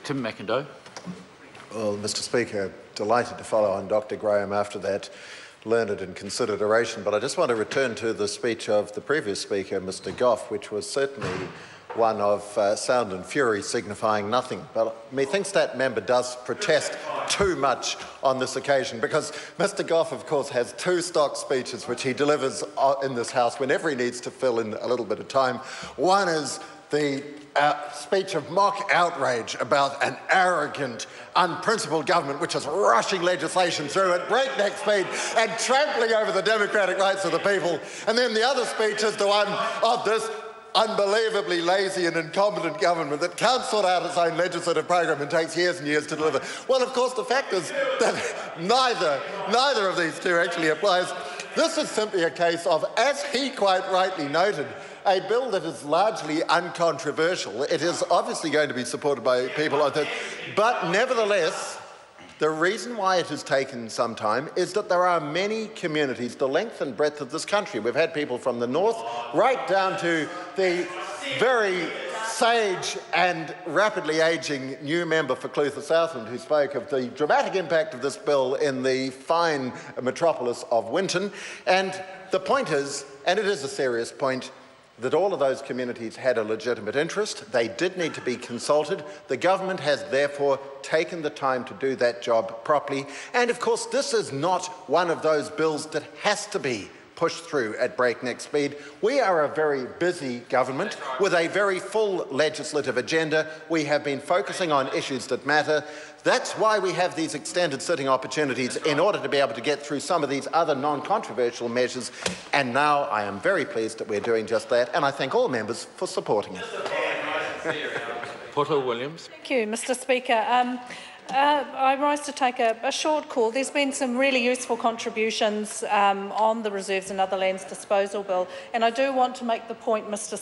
Tim McIndoe. Well, Mr Speaker, delighted to follow on Dr Graham after that learned and considered oration, but I just want to return to the speech of the previous speaker, Mr Goff, which was certainly one of sound and fury signifying nothing. But methinks that member does protest too much on this occasion, because Mr Goff, of course, has two stock speeches which he delivers in this House whenever he needs to fill in a little bit of time. One is the speech of mock outrage about an arrogant, unprincipled government which is rushing legislation through at breakneck speed and trampling over the democratic rights of the people. And then the other speech is the one of this unbelievably lazy and incompetent government that can't sort out its own legislative program and takes years and years to deliver. Well, of course, the fact is that neither of these two actually applies. This is simply a case of, as he quite rightly noted, a bill that is largely uncontroversial. It is obviously going to be supported by people like that, but nevertheless, the reason why it has taken some time is that there are many communities, the length and breadth of this country. We've had people from the north right down to the very sage and rapidly ageing new member for Clutha Southland, who spoke of the dramatic impact of this bill in the fine metropolis of Winton. And the point is, and it is a serious point, that all of those communities had a legitimate interest. They did need to be consulted. The government has therefore taken the time to do that job properly. And of course, this is not one of those bills that has to be pushed through at breakneck speed. We are a very busy government with a very full legislative agenda. We have been focusing on issues that matter. That's why we have these extended sitting opportunities, in order to be able to get through some of these other non-controversial measures. And now I am very pleased that we're doing just that, and I thank all members for supporting it. Porter Williams. Thank you, Mr Speaker. I rise to take a short call. There's been some really useful contributions on the Reserves and Other Lands Disposal Bill, and I do want to make the point, Mr